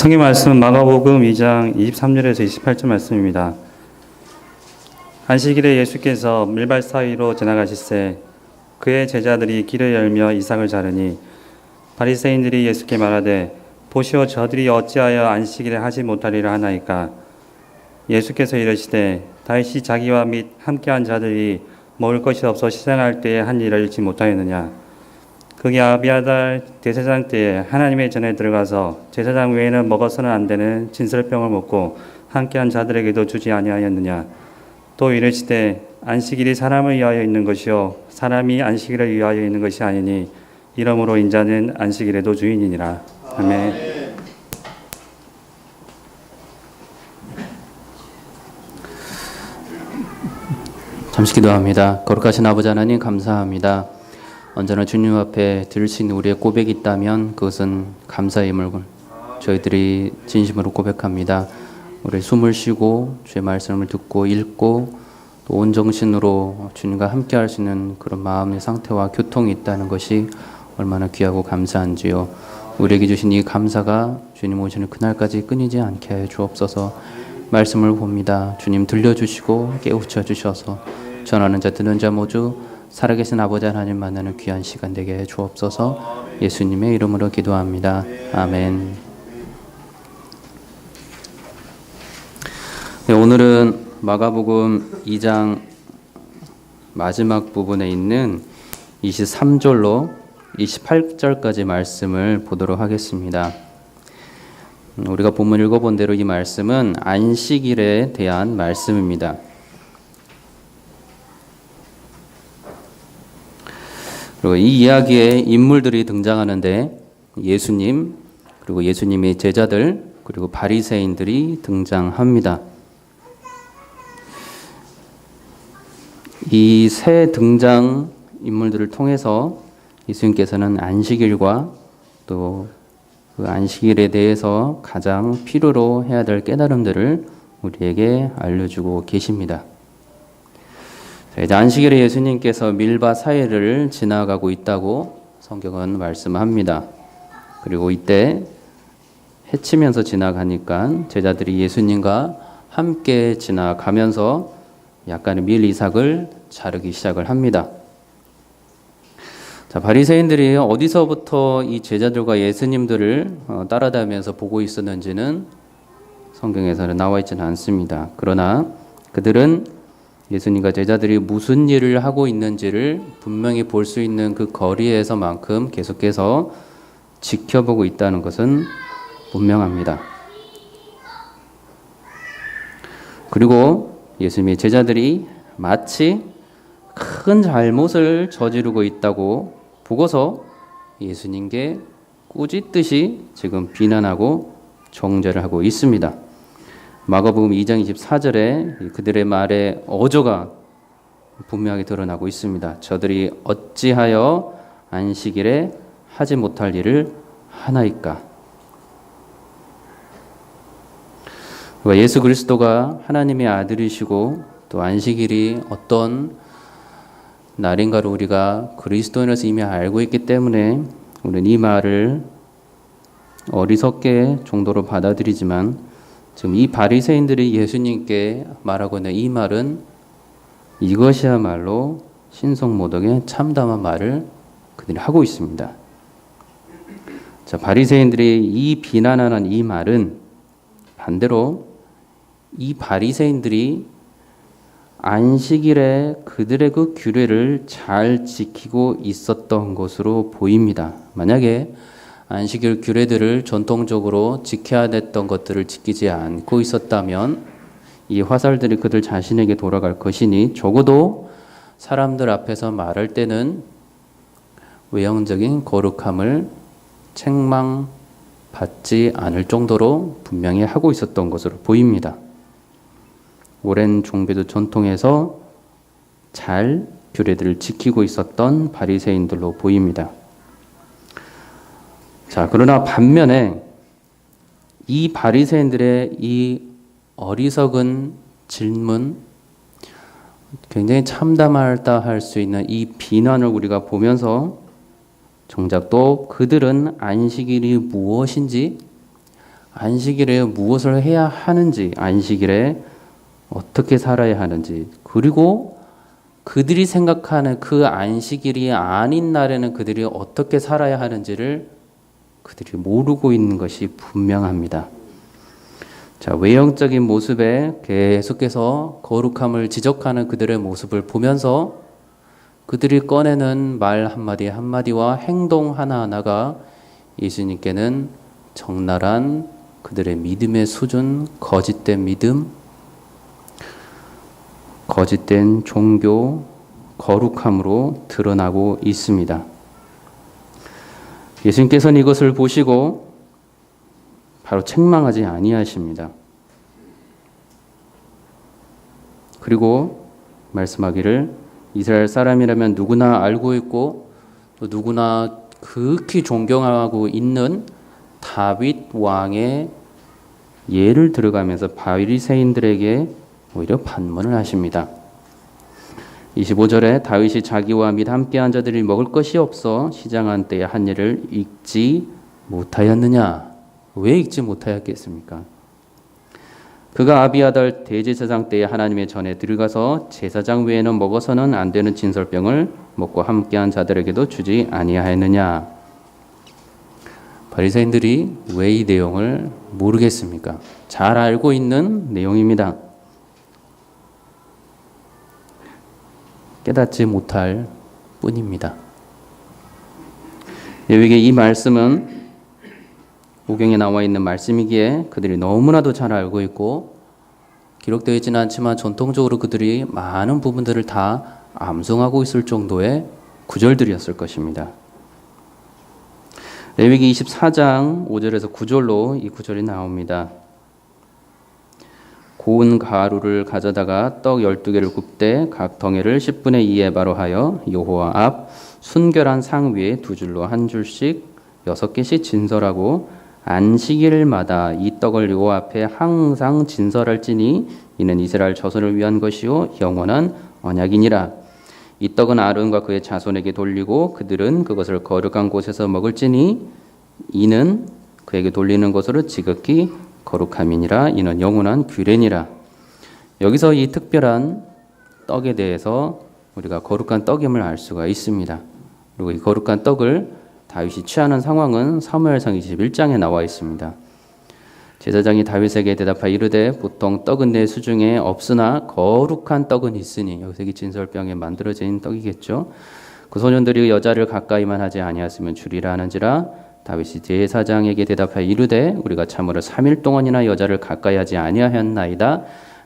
성경 말씀은 마가복음 2장 23절에서 28절 말씀입니다. 안식일에 예수께서 밀밭 사이로 지나가실새 그의 제자들이 길을 열며 이삭을 자르니 바리새인들이 예수께 말하되 보시오 저들이 어찌하여 안식일에 하지 못하리라 하나이까. 예수께서 이르시되 다윗이 자기와 및 함께한 자들이 먹을 것이 없어 시장할 때에 한 일을 잊지 못하였느냐. 그게 아비아달 대제사장 때에 하나님의 전에 들어가서 제사장 외에는 먹어서는 안 되는 진설병을 먹고 함께한 자들에게도 주지 아니하였느냐. 또 이르시되 안식일이 사람을 위하여 있는 것이요 사람이 안식일을 위하여 있는 것이 아니니 이러므로 인자는 안식일에도 주인이니라. 아멘. 잠시 기도합니다. 거룩하신 아버지 하나님 감사합니다. 언제나 주님 앞에 드릴 수 있는 우리의 고백이 있다면 그것은 감사의 물건 저희들이 진심으로 고백합니다. 우리 숨을 쉬고 주의 말씀을 듣고 읽고 또 온 정신으로 주님과 함께 할 수 있는 그런 마음의 상태와 교통이 있다는 것이 얼마나 귀하고 감사한지요. 우리에게 주신 이 감사가 주님 오시는 그날까지 끊이지 않게 해 주옵소서. 말씀을 봅니다. 주님 들려주시고 깨우쳐 주셔서 전하는 자 듣는 자 모두 살아계신 아버지 하나님 만나는 귀한 시간 되게 해 주옵소서. 예수님의 이름으로 기도합니다. 아멘. 네, 오늘은 마가복음 2장 마지막 부분에 있는 23절로 28절까지 말씀을 보도록 하겠습니다. 우리가 본문 읽어본 대로 이 말씀은 안식일에 대한 말씀입니다. 그리고 이 이야기에 인물들이 등장하는데 예수님, 그리고 예수님의 제자들, 그리고 바리새인들이 등장합니다. 이 세 등장 인물들을 통해서 예수님께서는 안식일과 또 그 안식일에 대해서 가장 필요로 해야 될 깨달음들을 우리에게 알려주고 계십니다. 이제 안식일에 예수님께서 밀밭 사이를 지나가고 있다고 성경은 말씀합니다. 그리고 이때 해치면서 지나가니까 제자들이 예수님과 함께 지나가면서 약간의 밀 이삭을 자르기 시작을 합니다. 자, 바리새인들이 어디서부터 이 제자들과 예수님들을 따라다니면서 보고 있었는지는 성경에서는 나와 있지는 않습니다. 그러나 그들은 예수님과 제자들이 무슨 일을 하고 있는지를 분명히 볼 수 있는 그 거리에서만큼 계속해서 지켜보고 있다는 것은 분명합니다. 그리고 예수님의 제자들이 마치 큰 잘못을 저지르고 있다고 보고서 예수님께 꾸짖듯이 지금 비난하고 정죄를 하고 있습니다. 마가복음 2장 24절에 그들의 말에 어조가 분명하게 드러나고 있습니다. 저들이 어찌하여 안식일에 하지 못할 일을 하나이까. 예수 그리스도가 하나님의 아들이시고 또 안식일이 어떤 날인가를 우리가 그리스도인으로서 이미 알고 있기 때문에 우리는 이 말을 어리석게 정도로 받아들이지만 지금 이 바리새인들이 예수님께 말하고 있는 이 말은 이것이야말로 신성모독의 참담한 말을 그들이 하고 있습니다. 자, 바리새인들이 이 비난하는 이 말은 반대로 이 바리새인들이 안식일에 그들의 그 규례를 잘 지키고 있었던 것으로 보입니다. 만약에 안식일 규례들을 전통적으로 지켜야 됐던 것들을 지키지 않고 있었다면 이 화살들이 그들 자신에게 돌아갈 것이니 적어도 사람들 앞에서 말할 때는 외형적인 거룩함을 책망받지 않을 정도로 분명히 하고 있었던 것으로 보입니다. 오랜 종교도 전통에서 잘 규례들을 지키고 있었던 바리새인들로 보입니다. 자, 그러나 반면에 이 바리새인들의 이 어리석은 질문, 굉장히 참담하다 할 수 있는 이 비난을 우리가 보면서 정작 또 그들은 안식일이 무엇인지 안식일에 무엇을 해야 하는지, 안식일에 어떻게 살아야 하는지, 그리고 그들이 생각하는 그 안식일이 아닌 날에는 그들이 어떻게 살아야 하는지를 그들이 모르고 있는 것이 분명합니다. 자, 외형적인 모습에 계속해서 거룩함을 지적하는 그들의 모습을 보면서 그들이 꺼내는 말 한마디 한마디와 행동 하나하나가 예수님께는 적나라한 그들의 믿음의 수준, 거짓된 믿음, 거짓된 종교, 거룩함으로 드러나고 있습니다. 예수님께서는 이것을 보시고 바로 책망하지 아니하십니다. 그리고 말씀하기를 이스라엘 사람이라면 누구나 알고 있고 또 누구나 극히 존경하고 있는 다윗 왕의 예를 들어가면서 바리새인들에게 오히려 반문을 하십니다. 25절에 다윗이 자기와 및 함께한 자들이 먹을 것이 없어 시장한 때에 한 일을 읽지 못하였느냐? 왜 읽지 못하였겠습니까? 그가 아비아달 대제사장 때에 하나님의 전에 들어가서 제사장 외에는 먹어서는 안 되는 진설병을 먹고 함께한 자들에게도 주지 아니하였느냐? 바리새인들이 왜 이 내용을 모르겠습니까? 잘 알고 있는 내용입니다. 깨닫지 못할 뿐입니다. 여기에 이 말씀은 오경에 나와 있는 말씀이기에 그들이 너무나도 잘 알고 있고 기록되어 있지는 않지만 전통적으로 그들이 많은 부분들을 다 암송하고 있을 정도의 구절들이었을 것입니다. 레위기 24장 5절에서 9절로 이 구절이 나옵니다. 고운 가루를 가져다가 떡 12개를 굽되 각 덩이를 10분의 2에 바로 하여 여호와 앞 순결한 상 위에 두 줄로 한 줄씩 6개씩 진설하고 안식일마다 이 떡을 여호와 앞에 항상 진설할지니 이는 이스라엘 자손을 위한 것이요 영원한 언약이니라. 이 떡은 아론과 그의 자손에게 돌리고 그들은 그것을 거룩한 곳에서 먹을지니 이는 그에게 돌리는 것으로 지극히 거룩함이니라. 이는 영원한 규례니라. 여기서 이 특별한 떡에 대해서 우리가 거룩한 떡임을 알 수가 있습니다. 그리고 이 거룩한 떡을 다윗이 취하는 상황은 사무엘상 21장에 나와 있습니다. 제사장이 다윗에게 대답하여 이르되 보통 떡은 내 수중에 없으나 거룩한 떡은 있으니, 여기서 이 진설병에 만들어진 떡이겠죠. 그 소년들이 여자를 가까이만 하지 아니하였으면 주리라 하는지라. 다윗이 제사장에게 대답하여 이르되 우리가 참으로 3일 동안이나 여자를 가까이 하지 아니하였나이다.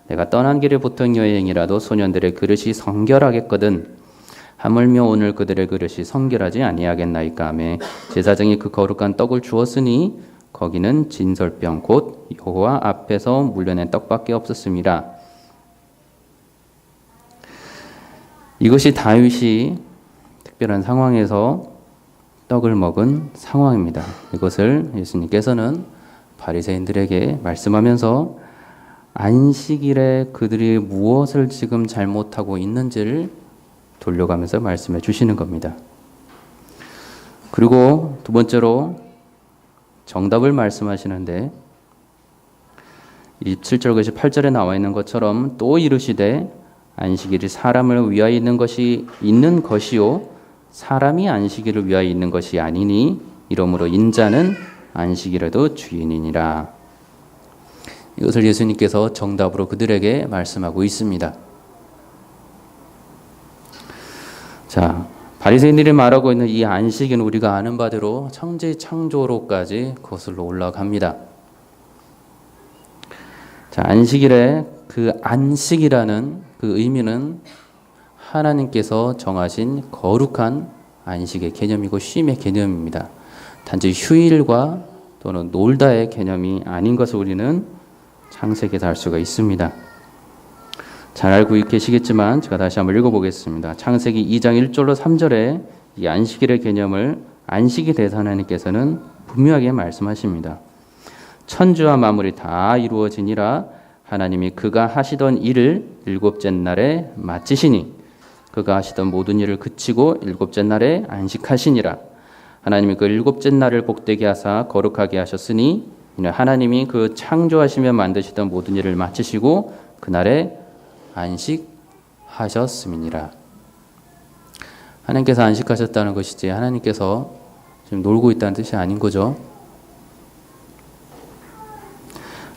내가 떠난 길에 보통 여행이라도 소년들의 그릇이 성결하겠거든. 하물며 오늘 그들의 그릇이 성결하지 아니하겠나이까 하며 제사장이 그 거룩한 떡을 주었으니 거기는 진설병 곧 여호와 앞에서 물려낸 떡밖에 없었습니다. 이것이 다윗이 특별한 상황에서 떡을 먹은 상황입니다. 이것을 예수님께서는 바리새인들에게 말씀하면서 안식일에 그들이 무엇을 지금 잘못하고 있는지를 돌려가면서 말씀해 주시는 겁니다. 그리고 두 번째로 정답을 말씀하시는데 27절 28절에 나와 있는 것처럼 또 이르시되 안식일이 사람을 위하여 있는 것이요 사람이 안식일을 위하여 있는 것이 아니니 이러므로 인자는 안식일에도 주인이니라. 이것을 예수님께서 정답으로 그들에게 말씀하고 있습니다. 자, 바리새인들이 말하고 있는 이 안식은 우리가 아는 바대로 창제 창조로까지 거슬러 올라갑니다. 자, 안식일의 그 안식이라는 그 의미는 하나님께서 정하신 거룩한 안식의 개념이고 쉼의 개념입니다. 단지 휴일과 또는 놀다의 개념이 아닌 것을 우리는 창세기에서 알 수가 있습니다. 잘 알고 계시겠지만 제가 다시 한번 읽어보겠습니다. 창세기 2장 1절로 3절에 이 안식일의 개념을 안식이 대해서 하나님께서는 분명하게 말씀하십니다. 천주와 만물이 다 이루어지니라. 하나님이 그가 하시던 일을 일곱째 날에 마치시니 그가 하시던 모든 일을 그치고 일곱째 날에 안식하시니라. 하나님이 그 일곱째 날을 복되게 하사 거룩하게 하셨으니 이는 하나님이 그 창조하시며 만드시던 모든 일을 마치시고 그날에 안식하셨음이니라. 하나님께서 안식하셨다는 것이지 하나님께서 지금 놀고 있다는 뜻이 아닌 거죠.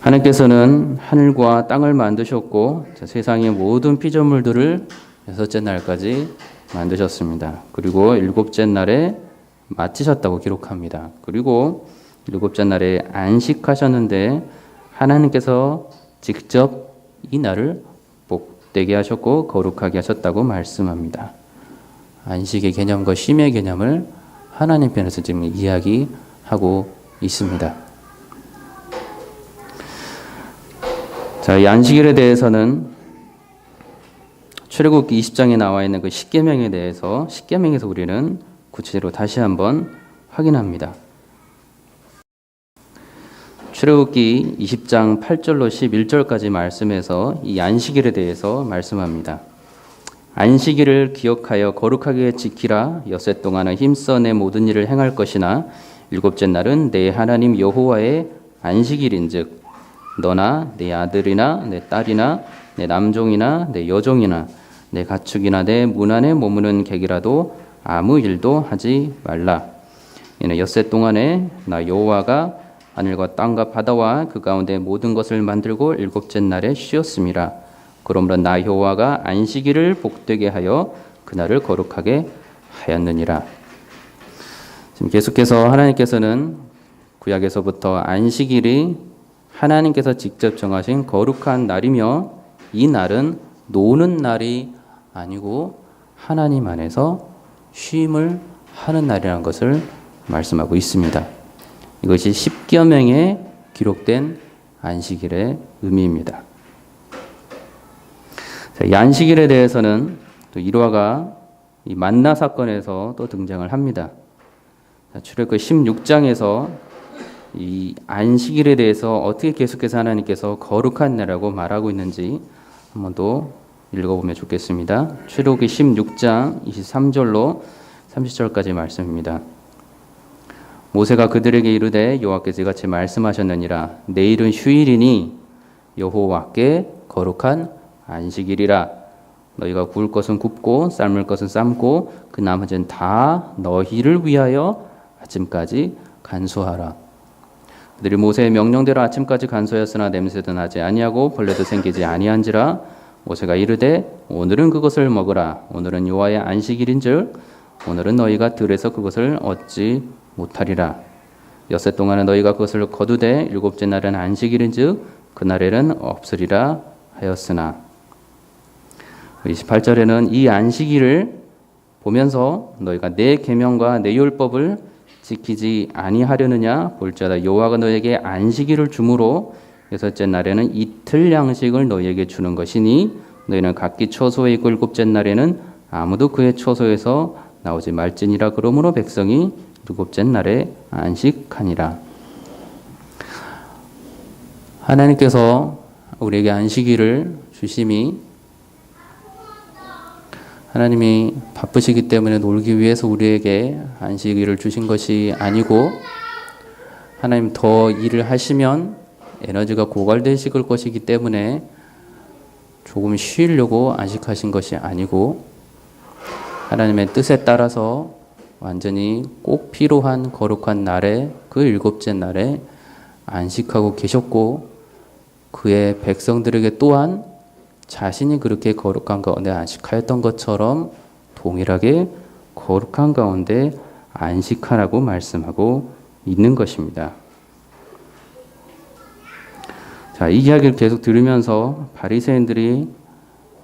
하나님께서는 하늘과 땅을 만드셨고 세상의 모든 피조물들을 여섯째 날까지 만드셨습니다. 그리고 일곱째 날에 마치셨다고 기록합니다. 그리고 일곱째 날에 안식하셨는데 하나님께서 직접 이 날을 복되게 하셨고 거룩하게 하셨다고 말씀합니다. 안식의 개념과 쉼의 개념을 하나님 편에서 지금 이야기하고 있습니다. 자, 이 안식일에 대해서는 출애굽기 20장에 나와 있는 그 십계명에 대해서 십계명에서 우리는 구체적으로 다시 한번 확인합니다. 출애굽기 20장 8절로 11절까지 말씀에서 이 안식일에 대해서 말씀합니다. 안식일을 기억하여 거룩하게 지키라. 엿새 동안은 힘써 내 모든 일을 행할 것이나 일곱째 날은 내 하나님 여호와의 안식일인즉 너나 내 아들이나 내 딸이나 내 남종이나 내 여종이나 내 가축이나 내 문 안에 머무는 객이라도 아무 일도 하지 말라. 이는 엿새 동안에 나 여호와가 하늘과 땅과 바다와 그 가운데 모든 것을 만들고 일곱째 날에 쉬었음이라. 그러므로 나 여호와가 안식일을 복되게 하여 그날을 거룩하게 하였느니라. 지금 계속해서 하나님께서는 구약에서부터 안식일이 하나님께서 직접 정하신 거룩한 날이며 이 날은 노는 날이 아니고 하나님 안에서 쉼을 하는 날이라는 것을 말씀하고 있습니다. 이것이 십계명에 기록된 안식일의 의미입니다. 자, 이 안식일에 대해서는 또 일화가 이 만나 사건에서 또 등장을 합니다. 출애굽기 16장에서 이 안식일에 대해서 어떻게 계속해서 하나님께서 거룩한 날이라고 말하고 있는지 한번 더 읽어보면 좋겠습니다. 출애굽기 16장 23절로 30절까지 말씀입니다. 모세가 그들에게 이르되 여호와께서 이같이 말씀하셨느니라. 내일은 휴일이니 여호와께 거룩한 안식일이라. 너희가 구울 것은 굽고 삶을 것은 삶고 그 나머지는 다 너희를 위하여 아침까지 간수하라. 그들이 모세의 명령대로 아침까지 간수하였으나 냄새도 나지 아니하고 벌레도 생기지 아니한지라. 모세가 이르되 오늘은 그것을 먹으라. 오늘은 여호와의 안식일인즉 오늘은 너희가 들에서 그것을 얻지 못하리라. 엿새 동안은 너희가 그것을 거두되 일곱째 날은 안식일인즉 그날에는 없으리라 하였으나. 28절에는 이 안식일을 보면서 너희가 내 계명과 내 율법을 지키지 아니하려느냐 볼지어다 여호와가 너희에게 안식일을 주므로 여섯째 날에는 이틀 양식을 너희에게 주는 것이니 너희는 각기 처소에 있고 일곱째 날에는 아무도 그의 처소에서 나오지 말지니라. 그러므로 백성이 일곱째 날에 안식하니라. 하나님께서 우리에게 안식일을 주심이 하나님이 바쁘시기 때문에 놀기 위해서 우리에게 안식일을 주신 것이 아니고 하나님 더 일을 하시면 에너지가 고갈되실 것이기 때문에 조금 쉬려고 안식하신 것이 아니고 하나님의 뜻에 따라서 완전히 꼭 필요한 거룩한 날에 그 일곱째 날에 안식하고 계셨고 그의 백성들에게 또한 자신이 그렇게 거룩한 가운데 안식하였던 것처럼 동일하게 거룩한 가운데 안식하라고 말씀하고 있는 것입니다. 자, 이 이야기를 계속 들으면서 바리새인들이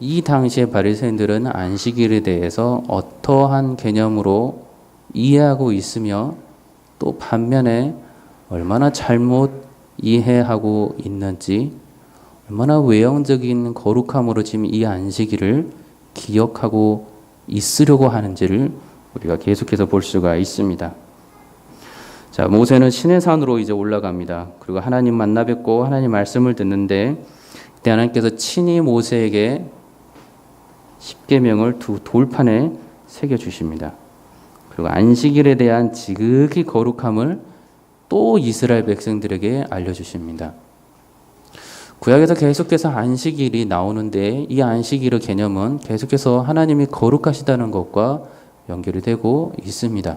이 당시의 바리새인들은 안식일에 대해서 어떠한 개념으로 이해하고 있으며 또 반면에 얼마나 잘못 이해하고 있는지 얼마나 외형적인 거룩함으로 지금 이 안식일을 기억하고 있으려고 하는지를 우리가 계속해서 볼 수가 있습니다. 자, 모세는 시내산으로 이제 올라갑니다. 그리고 하나님 만나 뵙고 하나님 말씀을 듣는데 그때 하나님께서 친히 모세에게 십계명을 두 돌판에 새겨 주십니다. 그리고 안식일에 대한 지극히 거룩함을 또 이스라엘 백성들에게 알려주십니다. 구약에서 계속해서 안식일이 나오는데 이 안식일의 개념은 계속해서 하나님이 거룩하시다는 것과 연결이 되고 있습니다.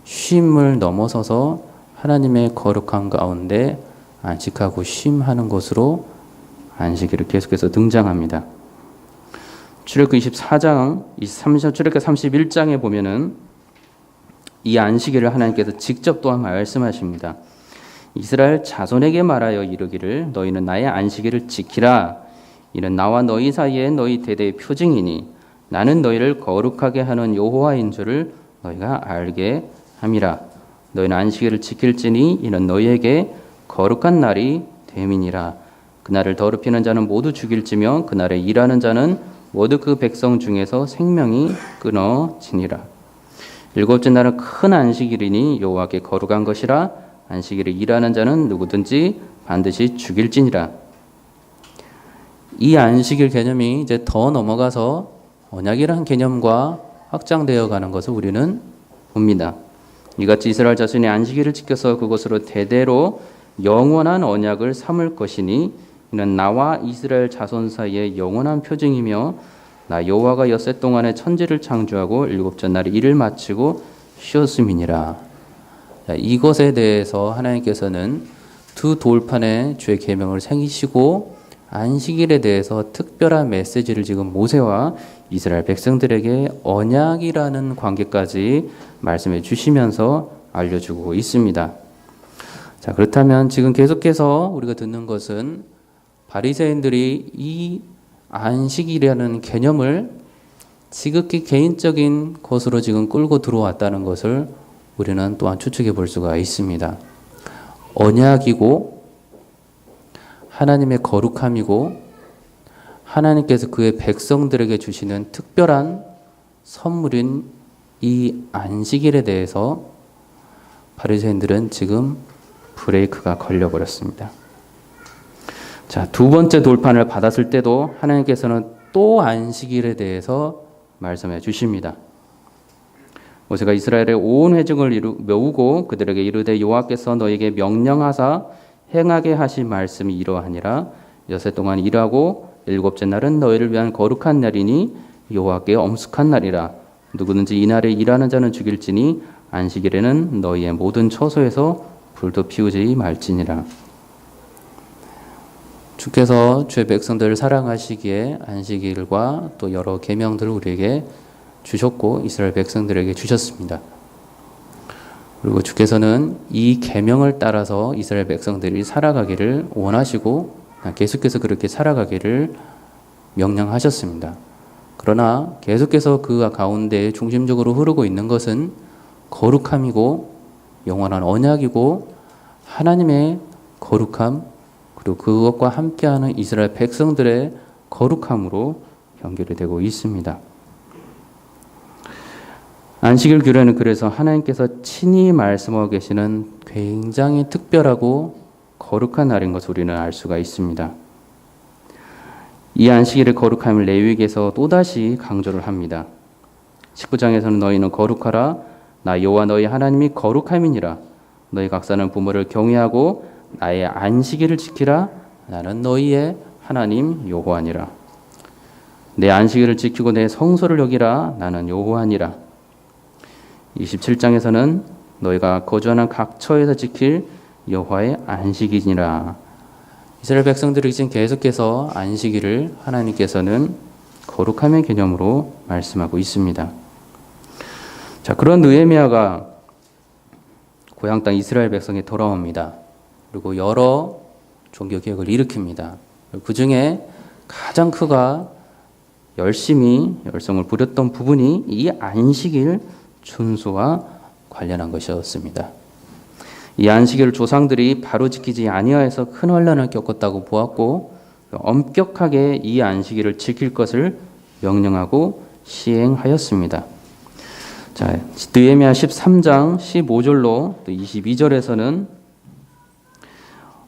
쉼을 넘어서서 하나님의 거룩한 가운데 안식하고 쉼하는 것으로 안식일을 계속해서 등장합니다. 출애굽기 24장, 23절, 출애굽기 31장에 보면은 이 안식일을 하나님께서 직접 또한 말씀하십니다. 이스라엘 자손에게 말하여 이르기를 너희는 나의 안식일을 지키라. 이는 나와 너희 사이에 너희 대대의 표징이니 나는 너희를 거룩하게 하는 여호와인 줄을 너희가 알게 함이라. 너희는 안식일을 지킬지니 이는 너희에게 거룩한 날이 됨이니라. 그날을 더럽히는 자는 모두 죽일지며 그날에 일하는 자는 모두 그 백성 중에서 생명이 끊어지니라. 일곱째 날은 큰 안식일이니 여호와께 거룩한 것이라. 안식일에 일하는 자는 누구든지 반드시 죽일지니라. 이 안식일 개념이 이제 더 넘어가서 언약이라는 개념과 확장되어 가는 것을 우리는 봅니다. 이같이 이스라엘 자손이 안식일을 지켜서 그것으로 대대로 영원한 언약을 삼을 것이니 이는 나와 이스라엘 자손 사이에 영원한 표징이며 나 여호와가 엿새 동안에 천지를 창조하고 일곱째 날에 일을 마치고 쉬었음이니라. 이것에 대해서 하나님께서는 두 돌판에 주의 계명을 새기시고 안식일에 대해서 특별한 메시지를 지금 모세와 이스라엘 백성들에게 언약이라는 관계까지 말씀해 주시면서 알려주고 있습니다. 자, 그렇다면 지금 계속해서 우리가 듣는 것은 바리새인들이 이 안식일이라는 개념을 지극히 개인적인 것으로 지금 끌고 들어왔다는 것을 우리는 또한 추측해 볼 수가 있습니다. 언약이고 하나님의 거룩함이고 하나님께서 그의 백성들에게 주시는 특별한 선물인 이 안식일에 대해서 바리새인들은 지금 브레이크가 걸려버렸습니다. 자, 두 번째 돌판을 받았을 때도 하나님께서는 또 안식일에 대해서 말씀해 주십니다. 모세가 이스라엘의 온 회중을 메우고 그들에게 이르되 여호와께서 너에게 명령하사 행하게 하신 말씀이 이러하니라. 엿새 동안 일하고 일곱째 날은 너희를 위한 거룩한 날이니 여호와께 엄숙한 날이라. 누구든지 이날에 일하는 자는 죽일지니 안식일에는 너희의 모든 처소에서 불도 피우지 말지니라. 주께서 주의 백성들을 사랑하시기에 안식일과 또 여러 계명들을 우리에게 주셨고 이스라엘 백성들에게 주셨습니다. 그리고 주께서는 이 계명을 따라서 이스라엘 백성들이 살아가기를 원하시고 계속해서 그렇게 살아가기를 명령하셨습니다. 그러나 계속해서 그 가운데 중심적으로 흐르고 있는 것은 거룩함이고 영원한 언약이고 하나님의 거룩함 그리고 그것과 함께하는 이스라엘 백성들의 거룩함으로 연결이 되고 있습니다. 안식일 규례는 그래서 하나님께서 친히 말씀하고 계시는 굉장히 특별하고 거룩한 날인 것을 우리는 알 수가 있습니다. 이 안식일의 거룩함을 레위기에서 또다시 강조를 합니다. 19장에서는 너희는 거룩하라 나 여호와 너희 하나님이 거룩함이니라. 너희 각사는 부모를 경외하고 나의 안식일을 지키라. 나는 너희의 하나님 여호와니라. 내 안식일을 지키고 내 성소를 여기라. 나는 여호와니라. 27장에서는 너희가 거주하는 각 처에서 지킬 여호와의 안식이니라. 이스라엘 백성들이 지금 계속해서 안식일을 하나님께서는 거룩함의 개념으로 말씀하고 있습니다. 자, 그런 느헤미야가 고향 땅 이스라엘 백성에 돌아옵니다. 그리고 여러 종교 개혁을 일으킵니다. 그 중에 가장 크가 열심히 열성을 부렸던 부분이 이 안식일 준수와 관련한 것이었습니다. 이 안식일을 조상들이 바로 지키지 아니하여서 큰 환난을 겪었다고 보았고 엄격하게 이 안식일을 지킬 것을 명령하고 시행하였습니다. 자, 느헤미야 13장 15절로 또 22절에서는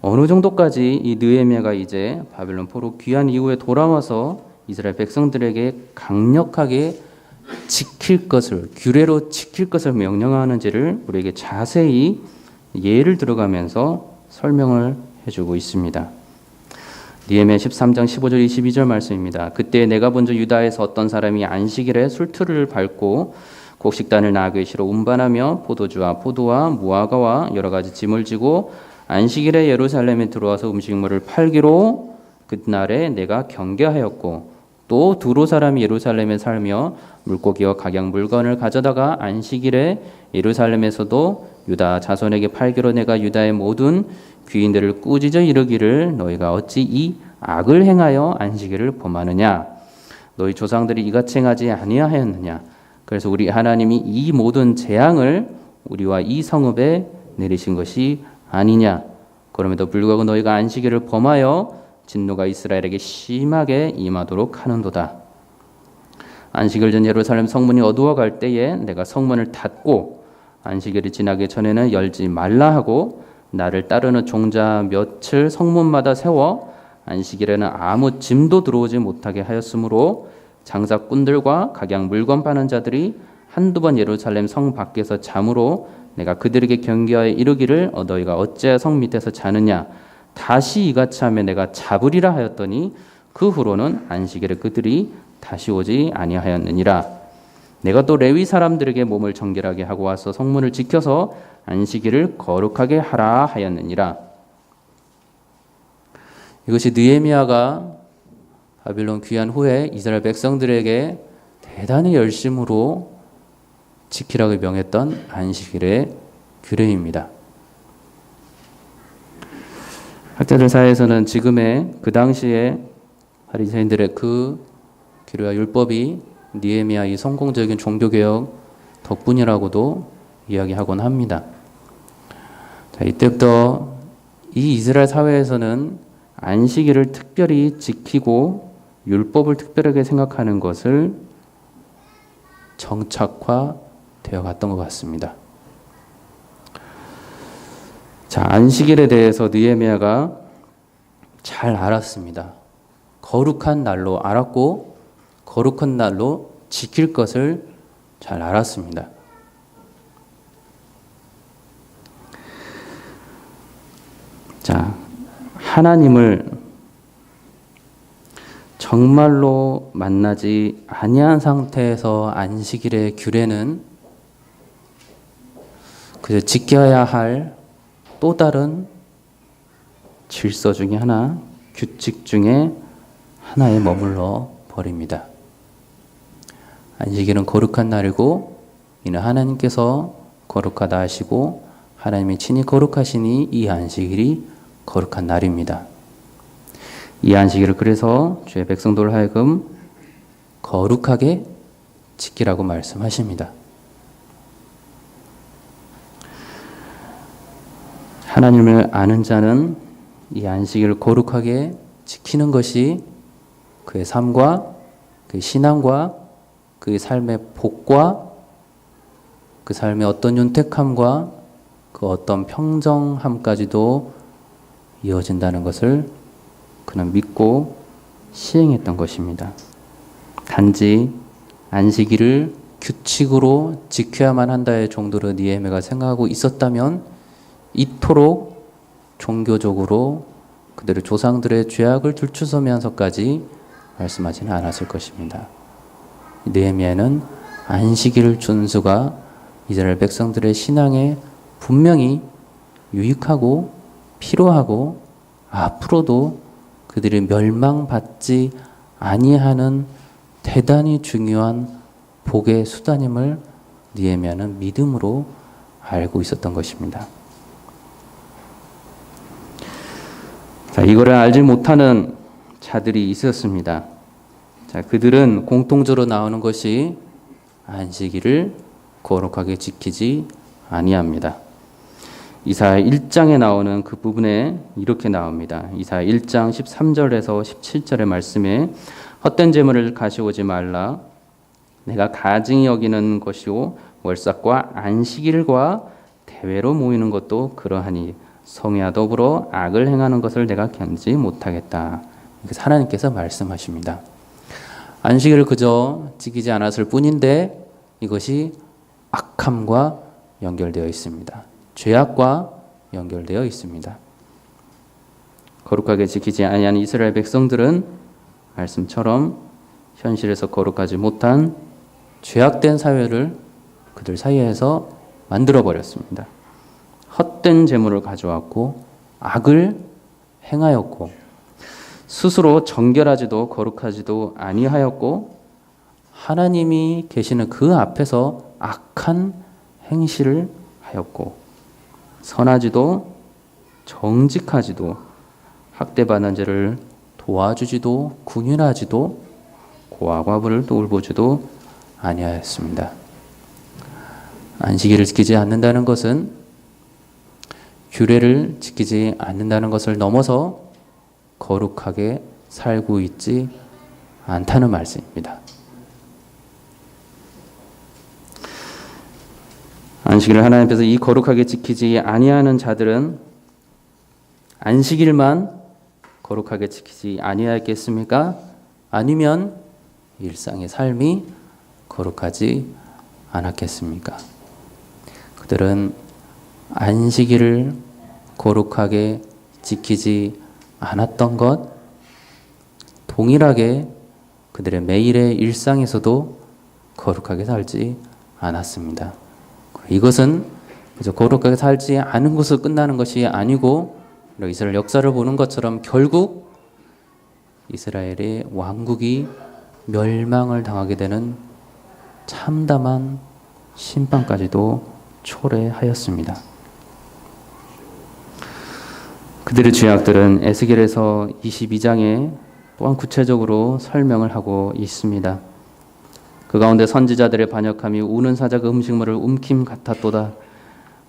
어느 정도까지 이 느헤미야가 이제 바벨론 포로 귀환 이후에 돌아와서 이스라엘 백성들에게 강력하게 지킬 것을 규례로 지킬 것을 명령하는지를 우리에게 자세히 예를 들어가면서 설명을 해주고 있습니다. 느헤미야 13장 15절 22절 말씀입니다. 그때 내가 본즉 유다에서 어떤 사람이 안식일에 술틀을 밟고 곡식단을 나귀에 실어 운반하며 포도주와 포도와 무화과와 여러 가지 짐을 지고 안식일에 예루살렘에 들어와서 음식물을 팔기로 그날에 내가 경계하였고 또 두로 사람이 예루살렘에 살며 물고기와 각양 물건을 가져다가 안식일에 예루살렘에서도 유다 자손에게 팔기로 내가 유다의 모든 귀인들을 꾸짖어 이르기를 너희가 어찌 이 악을 행하여 안식일을 범하느냐 너희 조상들이 이같이 행하지 아니하였느냐 그래서 우리 하나님이 이 모든 재앙을 우리와 이 성읍에 내리신 것이 아니냐 그럼에도 불구하고 너희가 안식일을 범하여 진노가 이스라엘에게 심하게 임하도록 하는도다. 안식일 전 예루살렘 성문이 어두워갈 때에 내가 성문을 닫고 안식일이 지나기 전에는 열지 말라 하고 나를 따르는 종자 며칠 성문마다 세워 안식일에는 아무 짐도 들어오지 못하게 하였으므로 장사꾼들과 각양 물건 파는 자들이 한두 번 예루살렘 성 밖에서 잠으로 내가 그들에게 경계하여 이르기를 너희가 어찌하여 성 밑에서 자느냐 다시 이같이 하면 내가 잡으리라 하였더니 그 후로는 안식일에 그들이 다시 오지 아니하였느니라. 내가 또 레위 사람들에게 몸을 정결하게 하고 와서 성문을 지켜서 안식일을 거룩하게 하라 하였느니라. 이것이 느헤미야가 바빌론 귀환 후에 이스라엘 백성들에게 대단히 열심으로 지키라고 명했던 안식일의 규례입니다. 학자들 사이에서는 지금의 그 당시에 바리새인들의 그 규례와 율법이 느헤미야의 성공적인 종교개혁 덕분이라고도 이야기하곤 합니다. 자, 이때부터 이 이스라엘 사회에서는 안식일을 특별히 지키고 율법을 특별하게 생각하는 것을 정착화되어 갔던 것 같습니다. 자, 안식일에 대해서 느헤미야가 잘 알았습니다. 거룩한 날로 알았고 거룩한 날로 지킬 것을 잘 알았습니다. 자, 하나님을 정말로 만나지 아니한 상태에서 안식일의 규례는 그저 지켜야 할 또 다른 질서 중에 하나, 규칙 중에 하나에 머물러 버립니다. 안식일은 거룩한 날이고 이는 하나님께서 거룩하다 하시고 하나님이 친히 거룩하시니 이 안식일이 거룩한 날입니다. 이 안식일을 그래서 주의 백성들 하여금 거룩하게 지키라고 말씀하십니다. 하나님을 아는 자는 이 안식일을 거룩하게 지키는 것이 그의 삶과 그의 신앙과 그의 삶의 복과 그 삶의 어떤 윤택함과 그 어떤 평정함까지도 이어진다는 것을 그는 믿고 시행했던 것입니다. 단지 안식일을 규칙으로 지켜야만 한다의 정도로 느헤미야가 생각하고 있었다면 이토록 종교적으로 그들의 조상들의 죄악을 들추서면서까지 말씀하지는 않았을 것입니다. 느헤미야는 안식일 준수가 이스라엘 백성들의 신앙에 분명히 유익하고 필요하고 앞으로도 그들이 멸망받지 아니하는 대단히 중요한 복의 수단임을 느헤미야는 믿음으로 알고 있었던 것입니다. 자, 이거를 알지 못하는 자들이 있었습니다. 자, 그들은 공통적으로 나오는 것이 안식일을 거룩하게 지키지 아니합니다. 이사야 1장에 나오는 그 부분에 이렇게 나옵니다. 이사야 1장 13절에서 17절의 말씀에 헛된 재물을 가져오지 말라. 내가 가증히 여기는 것이요 월삭과 안식일과 대회로 모이는 것도 그러하니 성회와 더불어 악을 행하는 것을 내가 견디지 못하겠다. 하나님께서 말씀하십니다. 안식일을 그저 지키지 않았을 뿐인데 이것이 악함과 연결되어 있습니다. 죄악과 연결되어 있습니다. 거룩하게 지키지 아니하는 이스라엘 백성들은 말씀처럼 현실에서 거룩하지 못한 죄악된 사회를 그들 사이에서 만들어 버렸습니다. 헛된 재물을 가져왔고 악을 행하였고 스스로 정결하지도 거룩하지도 아니하였고 하나님이 계시는 그 앞에서 악한 행실을 하였고 선하지도 정직하지도 학대받는 자를 도와주지도 궁휼하지도 고아 과부를 돌보지도 아니하였습니다. 안식일을 지키지 않는다는 것은 규례를 지키지 않는다는 것을 넘어서 거룩하게 살고 있지 않다는 말씀입니다. 안식일을 하나님 앞에서 이 거룩하게 지키지 아니하는 자들은 안식일만 거룩하게 지키지 아니하였겠습니까? 아니면 일상의 삶이 거룩하지 않았겠습니까? 그들은 안식일을 거룩하게 지키지 않았던 것 동일하게 그들의 매일의 일상에서도 거룩하게 살지 않았습니다. 이것은 그저 거룩하게 살지 않은 것으로 끝나는 것이 아니고 이스라엘 역사를 보는 것처럼 결국 이스라엘의 왕국이 멸망을 당하게 되는 참담한 심판까지도 초래하였습니다. 그들의 죄악들은 에스겔에서 22장에 또한 구체적으로 설명을 하고 있습니다. 그 가운데 선지자들의 반역함이 우는 사자가 음식물을 움킴 같았도다.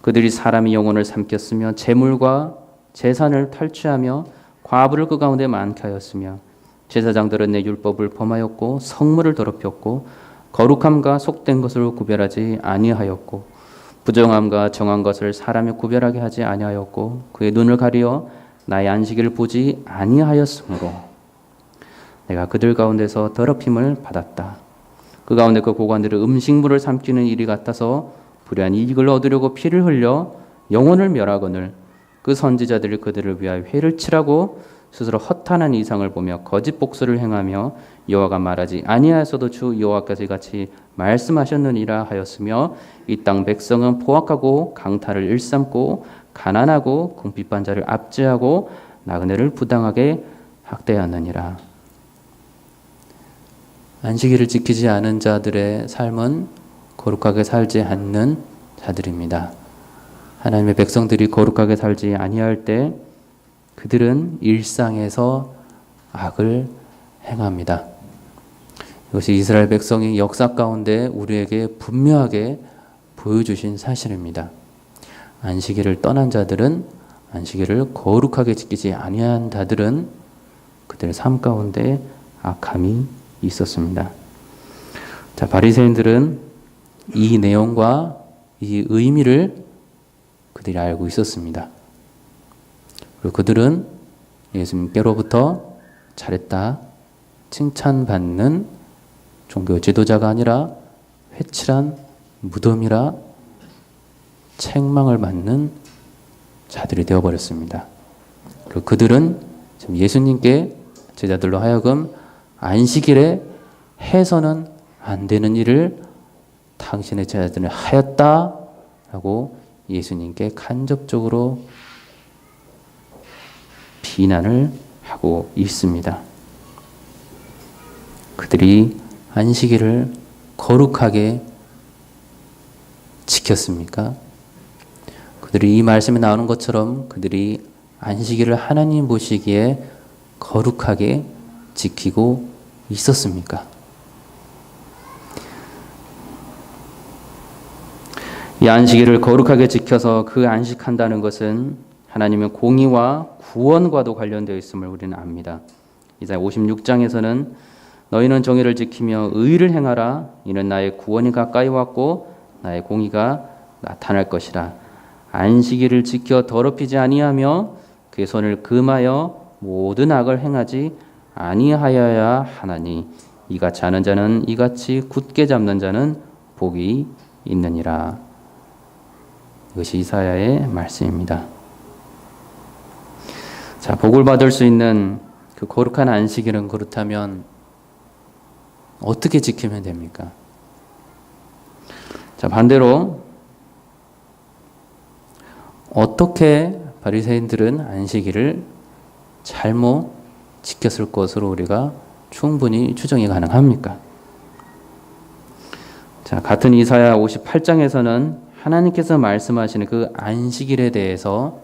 그들이 사람의 영혼을 삼켰으며 재물과 재산을 탈취하며 과부를 그 가운데 많게 하였으며 제사장들은 내 율법을 범하였고 성물을 더럽혔고 거룩함과 속된 것을 구별하지 아니하였고 부정함과 정한 것을 사람이 구별하게 하지 아니하였고 그의 눈을 가리어 나의 안식일을 보지 아니하였으므로 내가 그들 가운데서 더럽힘을 받았다. 그 가운데 그 고관들의 음식물을 삼키는 일이 같아서 불의한 이익을 얻으려고 피를 흘려 영혼을 멸하거늘 그 선지자들이 그들을 위하여 회를 치라고 스스로 허탄한 이상을 보며 거짓 복수를 행하며 여호와가 말하지 아니하였어도 주 여호와께서 이같이 말씀하셨느니라 하였으며 이 땅 백성은 포악하고 강탈을 일삼고 가난하고 궁핍한 자를 압제하고 나그네를 부당하게 학대하느니라. 안식일을 지키지 않은 자들의 삶은 거룩하게 살지 않는 자들입니다. 하나님의 백성들이 거룩하게 살지 아니할 때 그들은 일상에서 악을 행합니다. 이것이 이스라엘 백성이 역사 가운데 우리에게 분명하게 보여주신 사실입니다. 안식일을 떠난 자들은 안식일을 거룩하게 지키지 아니한 자들은 그들의 삶 가운데 악함이 있었습니다. 자, 바리새인들은 이 내용과 이 의미를 그들이 알고 있었습니다. 그리고 그들은 예수님께로부터 잘했다 칭찬받는 종교 지도자가 아니라 회칠한 무덤이라 책망을 받는 자들이 되어버렸습니다. 그리고 그들은 지금 예수님께 제자들로 하여금 안식일에 해서는 안 되는 일을 당신의 제자들은 하였다라고 예수님께 간접적으로 비난을 하고 있습니다. 그들이 안식일을 거룩하게 지켰습니까? 그들이 이 말씀에 나오는 것처럼 그들이 안식일을 하나님 보시기에 거룩하게 지키고 있었습니까? 이 안식일을 거룩하게 지켜서 그 안식한다는 것은 하나님의 공의와 구원과도 관련되어 있음을 우리는 압니다. 이사야 56장에서는 너희는 정의를 지키며 의를 행하라. 이는 나의 구원이 가까이 왔고 나의 공의가 나타날 것이라. 안식일을 지켜 더럽히지 아니하며 그의 손을 금하여 모든 악을 행하지 아니하여야 하나니 이같이 하는 자는 이같이 굳게 잡는 자는 복이 있느니라. 이것이 이사야의 말씀입니다. 자, 복을 받을 수 있는 그 거룩한 안식일은 그렇다면 어떻게 지키면 됩니까? 자, 반대로 어떻게 바리새인들은 안식일을 잘못 지켰을 것으로 우리가 충분히 추정이 가능합니까? 자, 같은 이사야 58장에서는 하나님께서 말씀하시는 그 안식일에 대해서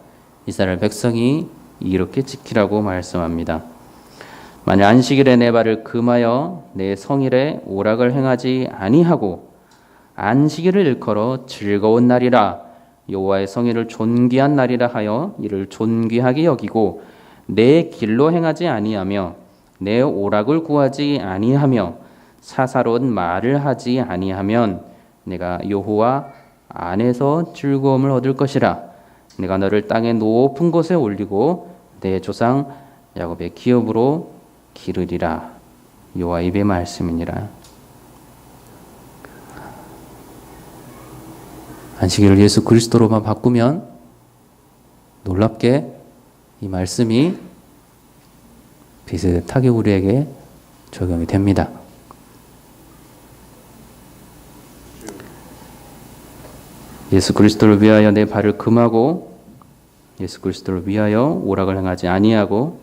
이스라엘 백성이 이렇게 지키라고 말씀합니다. 만약 안식일에 내 발을 금하여 내 성일에 오락을 행하지 아니하고 안식일을 일컬어 즐거운 날이라 여호와의 성일을 존귀한 날이라 하여 이를 존귀하게 여기고 내 길로 행하지 아니하며 내 오락을 구하지 아니하며 사사로운 말을 하지 아니하면 내가 여호와 안에서 즐거움을 얻을 것이라. 내가 너를 땅의 높은 곳에 올리고 내 조상 야곱의 기업으로 기르리라. 여호와 입의 말씀이니라. 안식일을 예수 그리스도로만 바꾸면 놀랍게 이 말씀이 비슷하게 우리에게 적용이 됩니다. 예수 그리스도를 위하여 내 발을 금하고 예수 그리스도를 위하여 오락을 행하지 아니하고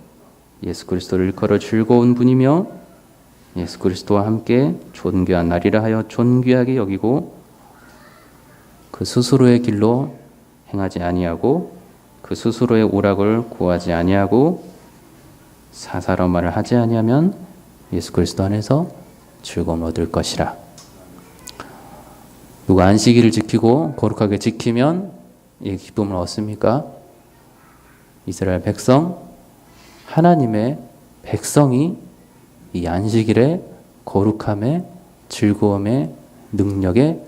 예수 그리스도를 일컬어 즐거운 분이며 예수 그리스도와 함께 존귀한 날이라 하여 존귀하게 여기고 그 스스로의 길로 행하지 아니하고 그 스스로의 오락을 구하지 아니하고 사사로운 말을 하지 아니하면 예수 그리스도 안에서 즐거움을 얻을 것이라. 누가 안식일을 지키고 거룩하게 지키면 이 기쁨을 얻습니까? 이스라엘 백성, 하나님의 백성이 이 안식일의 거룩함에 즐거움의 능력에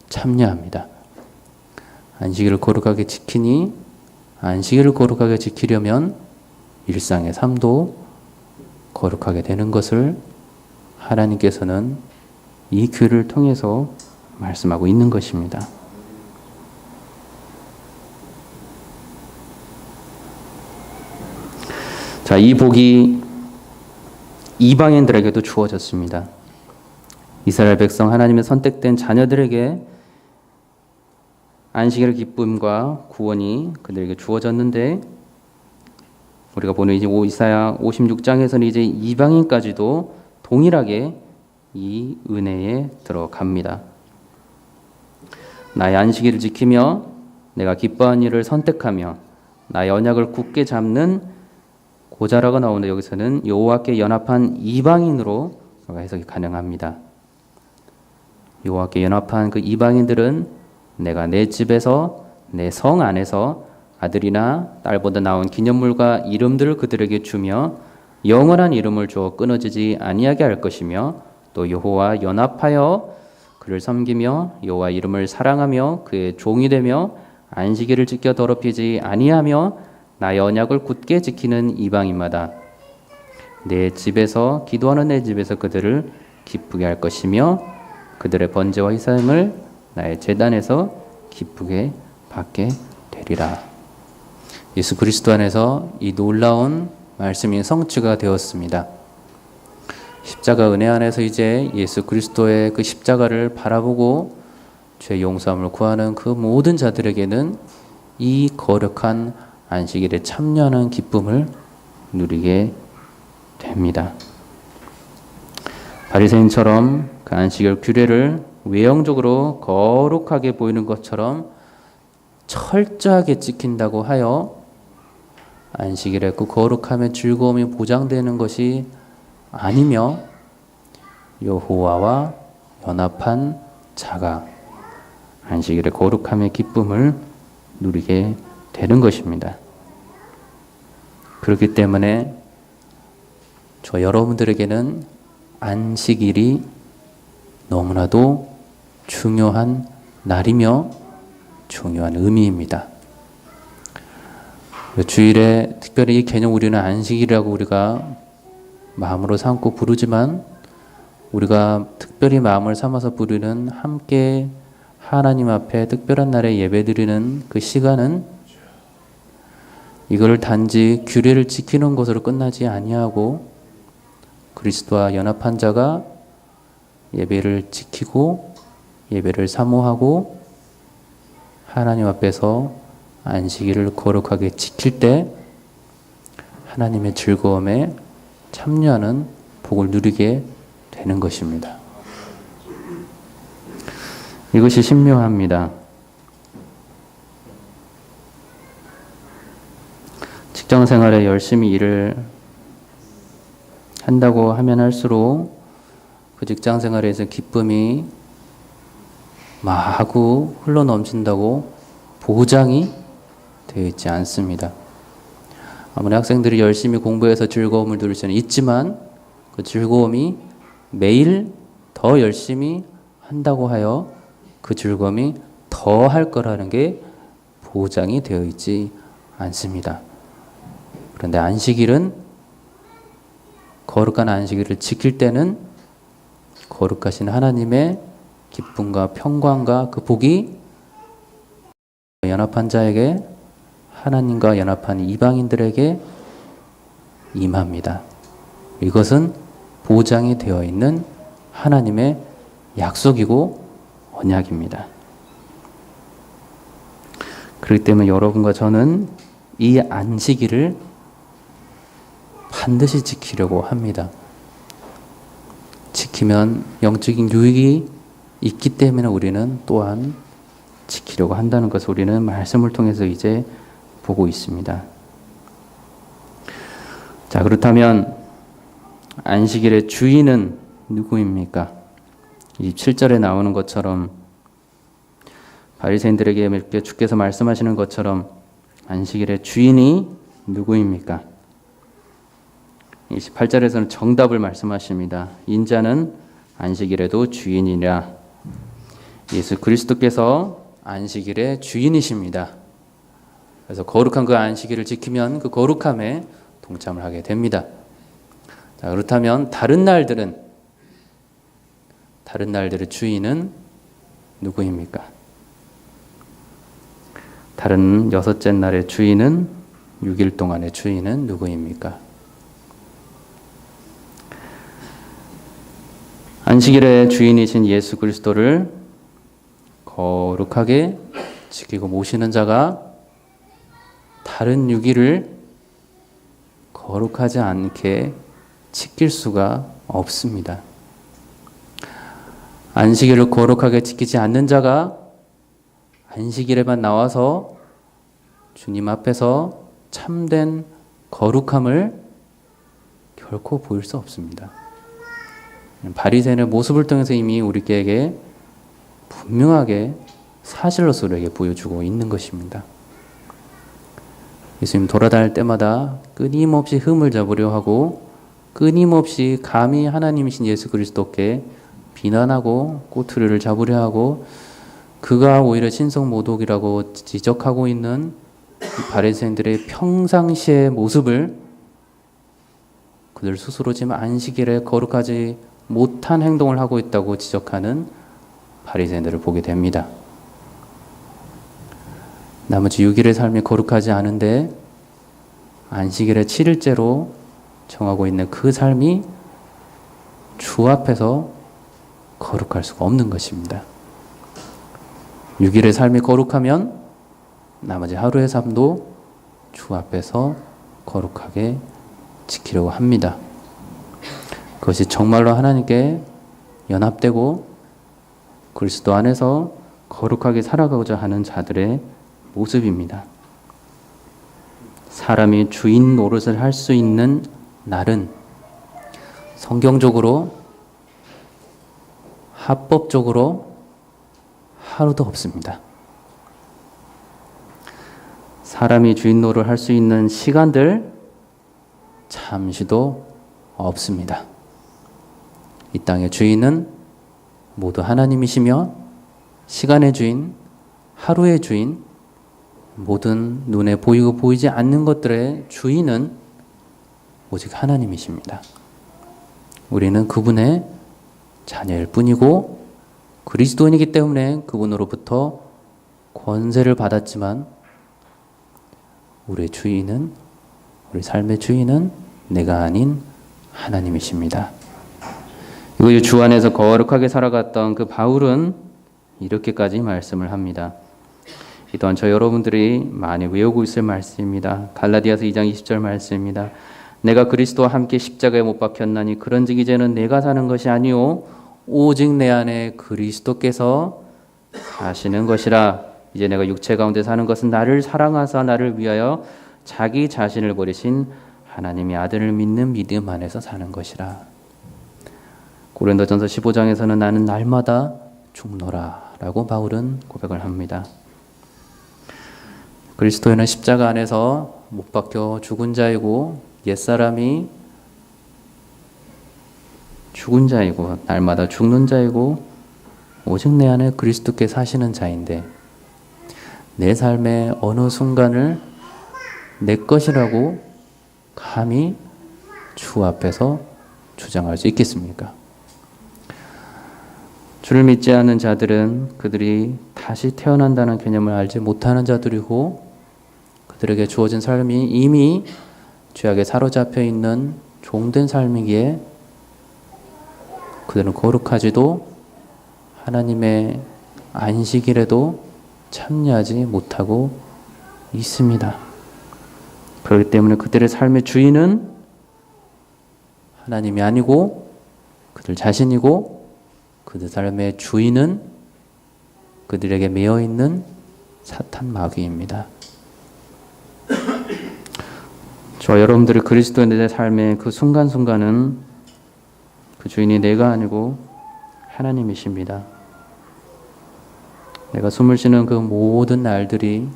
참여합니다. 안식일을 거룩하게 지키니 안식일을 거룩하게 지키려면 일상의 삶도 거룩하게 되는 것을 하나님께서는 이 글을 통해서 말씀하고 있는 것입니다. 자, 이 복이 이방인들에게도 주어졌습니다. 이스라엘 백성 하나님의 선택된 자녀들에게 안식일의 기쁨과 구원이 그들에게 주어졌는데 우리가 보는 이제 이사야 56장에서는 이제 이방인까지도 동일하게 이 은혜에 들어갑니다. 나의 안식일을 지키며 내가 기뻐한 일을 선택하며 나의 언약을 굳게 잡는 고자라고 나오는데 여기서는 여호와께 연합한 이방인으로 해석이 가능합니다. 여호와께 연합한 그 이방인들은 내가 내 집에서 내 성 안에서 아들이나 딸보다 나온 기념물과 이름들을 그들에게 주며 영원한 이름을 주어 끊어지지 아니하게 할 것이며 또 여호와 연합하여 그를 섬기며 여호와 이름을 사랑하며 그의 종이 되며 안식일을 지켜 더럽히지 아니하며 나의 언약을 굳게 지키는 이방인마다 내 집에서 기도하는 내 집에서 그들을 기쁘게 할 것이며 그들의 번제와 희생을 나의 제단에서 기쁘게 받게 되리라. 예수 그리스도 안에서 이 놀라운 말씀이 성취가 되었습니다. 십자가 은혜 안에서 이제 예수 그리스도의 그 십자가를 바라보고 죄 용서함을 구하는 그 모든 자들에게는 이 거룩한 안식일에 참여하는 기쁨을 누리게 됩니다. 바리새인처럼 그 안식일 규례를 외형적으로 거룩하게 보이는 것처럼 철저하게 지킨다고 하여 안식일의 그 거룩함의 즐거움이 보장되는 것이 아니며 여호와와 연합한 자가 안식일의 거룩함의 기쁨을 누리게 되는 것입니다. 그렇기 때문에 저 여러분들에게는 안식일이 너무나도 중요한 날이며 중요한 의미입니다. 주일에 특별히 이 개념 우리는 안식일이라고 우리가 마음으로 삼고 부르지만 우리가 특별히 마음을 삼아서 부르는 함께 하나님 앞에 특별한 날에 예배드리는 그 시간은 이걸 단지 규례를 지키는 것으로 끝나지 아니하고 그리스도와 연합한 자가 예배를 지키고 예배를 사모하고 하나님 앞에서 안식일을 거룩하게 지킬 때 하나님의 즐거움에 참여하는 복을 누리게 되는 것입니다. 이것이 신묘합니다. 직장 생활에 열심히 일을 한다고 하면 할수록 그 직장 생활에서 기쁨이 마구 흘러 넘친다고 보장이 되어 있지 않습니다. 아무리 학생들이 열심히 공부해서 즐거움을 누릴 수는 있지만 그 즐거움이 매일 더 열심히 한다고 하여 그 즐거움이 더 할 거라는 게 보장이 되어 있지 않습니다. 그런데 안식일은 거룩한 안식일을 지킬 때는 거룩하신 하나님의 기쁨과 평강과 그 복이 연합한 자에게 하나님과 연합한 이방인들에게 임합니다. 이것은 보장이 되어 있는 하나님의 약속이고 언약입니다. 그렇기 때문에 여러분과 저는 이 안식일을 반드시 지키려고 합니다. 지키면 영적인 유익이 있기 때문에 우리는 또한 지키려고 한다는 것을 우리는 말씀을 통해서 이제 보고 있습니다. 자, 그렇다면 안식일의 주인은 누구입니까? 27절에 나오는 것처럼 바리새인들에게 이렇게 주께서 말씀하시는 것처럼 안식일의 주인이 누구입니까? 28절에서는 정답을 말씀하십니다. 인자는 안식일에도 주인이라. 예수 그리스도께서 안식일의 주인이십니다. 그래서 거룩한 그 안식일을 지키면 그 거룩함에 동참을 하게 됩니다. 자, 그렇다면 다른 날들의 주인은 누구입니까? 다른 여섯째 날의 주인은 6일 동안의 주인은 누구입니까? 안식일의 주인이신 예수 그리스도를 거룩하게 지키고 모시는 자가 다른 6일을 거룩하지 않게 지킬 수가 없습니다. 안식일을 거룩하게 지키지 않는 자가 안식일에만 나와서 주님 앞에서 참된 거룩함을 결코 보일 수 없습니다. 바리새인의 모습을 통해서 이미 우리에게 분명하게 사실로서 우리에게 보여주고 있는 것입니다. 예수님 돌아다닐 때마다 끊임없이 흠을 잡으려 하고 끊임없이 감히 하나님이신 예수 그리스도께 비난하고 꼬투리를 잡으려 하고 그가 오히려 신성모독이라고 지적하고 있는 바리새인들의 평상시의 모습을 그들 스스로 지금 안식일에 거룩하지 못한 행동을 하고 있다고 지적하는 바리새인들을 보게 됩니다. 나머지 6일의 삶이 거룩하지 않은데 안식일의 7일째로 정하고 있는 그 삶이 주 앞에서 거룩할 수가 없는 것입니다. 6일의 삶이 거룩하면 나머지 하루의 삶도 주 앞에서 거룩하게 지키려고 합니다. 그것이 정말로 하나님께 연합되고 그리스도 안에서 거룩하게 살아가고자 하는 자들의 모습입니다. 사람이 주인 노릇을 할 수 있는 날은 성경적으로 합법적으로 하루도 없습니다. 사람이 주인 노릇을 할 수 있는 시간들 잠시도 없습니다. 이 땅의 주인은 모두 하나님이시며 시간의 주인, 하루의 주인, 모든 눈에 보이고 보이지 않는 것들의 주인은 오직 하나님이십니다. 우리는 그분의 자녀일 뿐이고 그리스도인이기 때문에 그분으로부터 권세를 받았지만 우리 주인은, 우리 삶의 주인은 내가 아닌 하나님이십니다. 그리고 주 안에서 거룩하게 살아갔던 그 바울은 이렇게까지 말씀을 합니다. 이 또한 저 여러분들이 많이 외우고 있을 말씀입니다. 갈라디아서 2장 20절 말씀입니다. 내가 그리스도와 함께 십자가에 못 박혔나니 그런즉 이제는 내가 사는 것이 아니요 오직 내 안에 그리스도께서 사시는 것이라. 이제 내가 육체 가운데 사는 것은 나를 사랑하사 나를 위하여 자기 자신을 버리신 하나님의 아들을 믿는 믿음 안에서 사는 것이라. 고린도전서 15장에서는 나는 날마다 죽노라 라고 바울은 고백을 합니다. 그리스도인은 십자가 안에서 못 박혀 죽은 자이고 옛사람이 죽은 자이고 날마다 죽는 자이고 오직 내 안에 그리스도께 사시는 자인데 내 삶의 어느 순간을 내 것이라고 감히 주 앞에서 주장할 수 있겠습니까? 주를 믿지 않는 자들은 그들이 다시 태어난다는 개념을 알지 못하는 자들이고 그들에게 주어진 삶이 이미 죄악에 사로잡혀 있는 종된 삶이기에 그들은 거룩하지도 하나님의 안식일에도 참여하지 못하고 있습니다. 그렇기 때문에 그들의 삶의 주인은 하나님이 아니고 그들 자신이고 그들 삶의 주인은 그들에게 매여있는 사탄 마귀입니다. 저와 여러분들이 그리스도인의 삶의 그 순간순간은 그 주인이 내가 아니고 하나님이십니다. 내가 숨을 쉬는 그 모든 날들이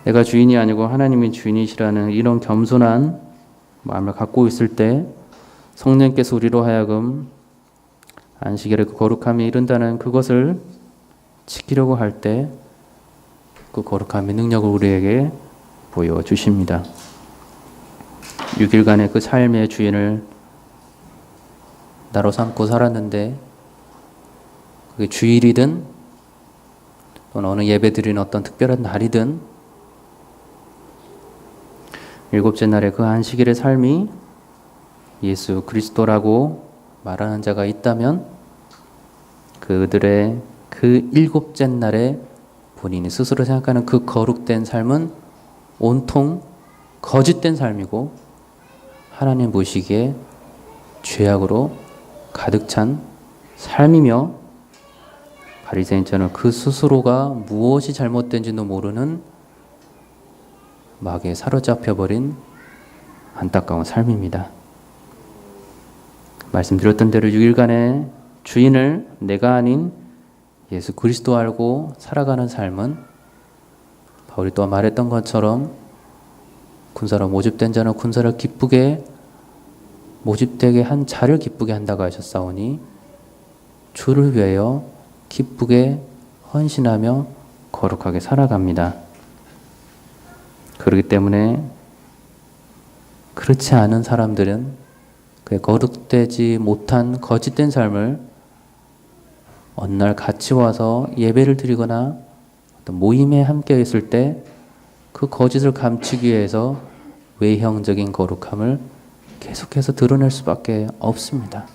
내가 주인이 아니고 하나님이 주인이시라는 이런 겸손한 마음을 갖고 있을 때 성령께서 우리로 하여금 안식일의 그 거룩함에 이른다는 그것을 지키려고 할 때 그 거룩함의 능력을 우리에게 보여주십니다. 6일간의 그 삶의 주인을 나로 삼고 살았는데 그게 주일이든 또는 어느 예배드리는 어떤 특별한 날이든 일곱째 날의 그 안식일의 삶이 예수 그리스도라고 말하는 자가 있다면 그들의 그 일곱째 날에 본인이 스스로 생각하는 그 거룩된 삶은 온통 거짓된 삶이고 하나님 보시기에 죄악으로 가득 찬 삶이며 바리새인처럼 그 스스로가 무엇이 잘못된지도 모르는 마귀에 사로잡혀버린 안타까운 삶입니다. 말씀드렸던 대로 6일간의 주인을 내가 아닌 예수 그리스도 알고 살아가는 삶은 바울이 또 말했던 것처럼 군사로 모집된 자는 군사를 기쁘게 모집되게 한 자를 기쁘게 한다고 하셨사오니 주를 위하여 기쁘게 헌신하며 거룩하게 살아갑니다. 그렇기 때문에 그렇지 않은 사람들은 그 거룩되지 못한 거짓된 삶을 어느 날 같이 와서 예배를 드리거나 어떤 모임에 함께 있을 때 그 거짓을 감추기 위해서 외형적인 거룩함을 계속해서 드러낼 수밖에 없습니다.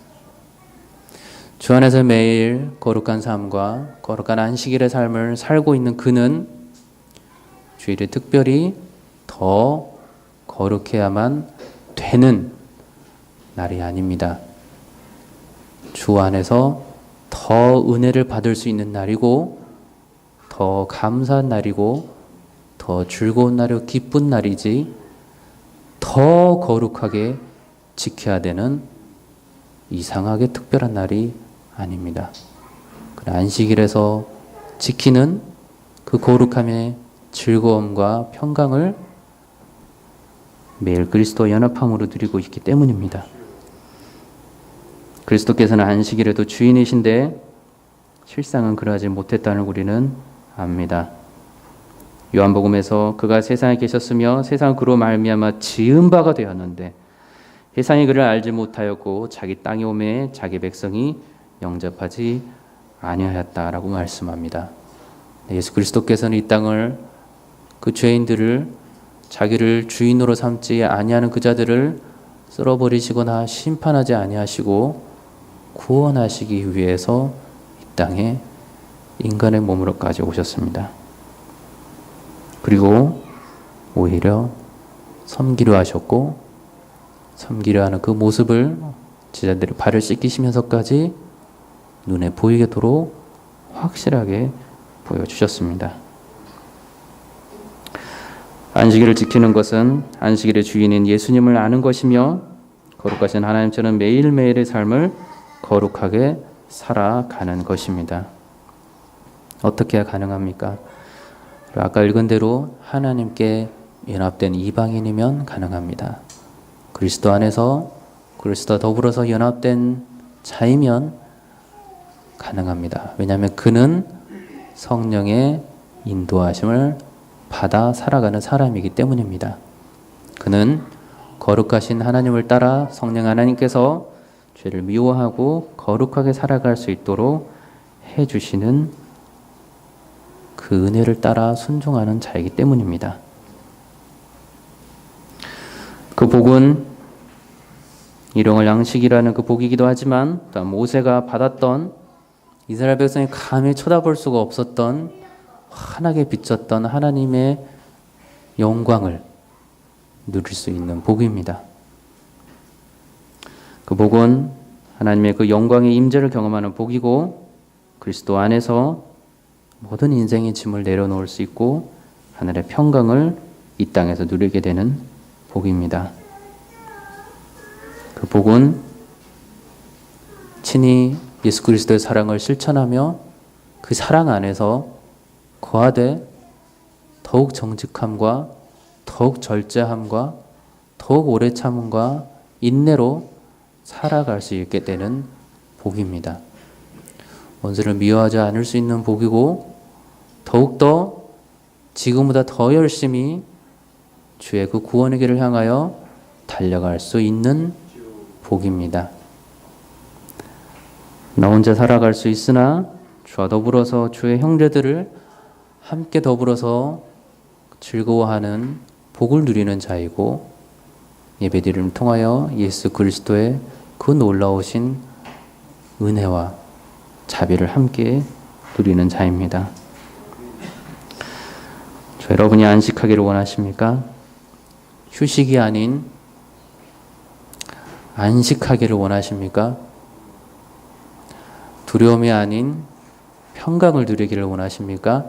주 안에서 매일 거룩한 삶과 거룩한 안식일의 삶을 살고 있는 그는 주일에 특별히 더 거룩해야만 되는 날이 아닙니다. 주 안에서 더 은혜를 받을 수 있는 날이고 더 감사한 날이고 더 즐거운 날이고 기쁜 날이지 더 거룩하게 지켜야 되는 이상하게 특별한 날이 아닙니다. 안식일에서 지키는 그 거룩함의 즐거움과 평강을 매일 그리스도와 연합함으로 누리고 있기 때문입니다. 그리스도께서는 안식일에도 주인이신데 실상은 그러하지 못했다는 우리는 압니다. 요한복음에서 그가 세상에 계셨으며 세상은 그로 말미암아 지은 바가 되었는데 세상이 그를 알지 못하였고 자기 땅에 오매 자기 백성이 영접하지 아니하였다라고 말씀합니다. 예수 그리스도께서는 이 땅을 그 죄인들을 자기를 주인으로 삼지 아니하는 그 자들을 쓸어버리시거나 심판하지 아니하시고 구원하시기 위해서 이 땅에 인간의 몸으로까지 오셨습니다. 그리고 오히려 섬기려 하셨고, 섬기려 하는 그 모습을 제자들의 발을 씻기시면서까지 눈에 보이도록 확실하게 보여주셨습니다. 안식일을 지키는 것은 안식일의 주인인 예수님을 아는 것이며, 거룩하신 하나님처럼 매일매일의 삶을 거룩하게 살아가는 것입니다. 어떻게 해야 가능합니까? 아까 읽은 대로 하나님께 연합된 이방인이면 가능합니다. 그리스도 안에서 그리스도와 더불어서 연합된 자이면 가능합니다. 왜냐하면 그는 성령의 인도하심을 받아 살아가는 사람이기 때문입니다. 그는 거룩하신 하나님을 따라 성령 하나님께서 죄를 미워하고 거룩하게 살아갈 수 있도록 해주시는 그 은혜를 따라 순종하는 자이기 때문입니다. 그 복은 일용할 양식이라는 그 복이기도 하지만, 또한 모세가 받았던 이스라엘 백성이 감히 쳐다볼 수가 없었던 환하게 비쳤던 하나님의 영광을 누릴 수 있는 복입니다. 그 복은 하나님의 그 영광의 임재를 경험하는 복이고, 그리스도 안에서 모든 인생의 짐을 내려놓을 수 있고 하늘의 평강을 이 땅에서 누리게 되는 복입니다. 그 복은 친히 예수 그리스도의 사랑을 실천하며 그 사랑 안에서 거하되 더욱 정직함과 더욱 절제함과 더욱 오래 참음과 인내로 살아갈 수 있게 되는 복입니다. 원수를 미워하지 않을 수 있는 복이고, 더욱더 지금보다 더 열심히 주의 그 구원의 길을 향하여 달려갈 수 있는 복입니다. 나 혼자 살아갈 수 있으나 주와 더불어서 주의 형제들을 함께 더불어서 즐거워하는 복을 누리는 자이고, 예배드림을 통하여 예수 그리스도의 그 놀라우신 은혜와 자비를 함께 누리는 자입니다. 여러분이 안식하기를 원하십니까? 휴식이 아닌 안식하기를 원하십니까? 두려움이 아닌 평강을 누리기를 원하십니까?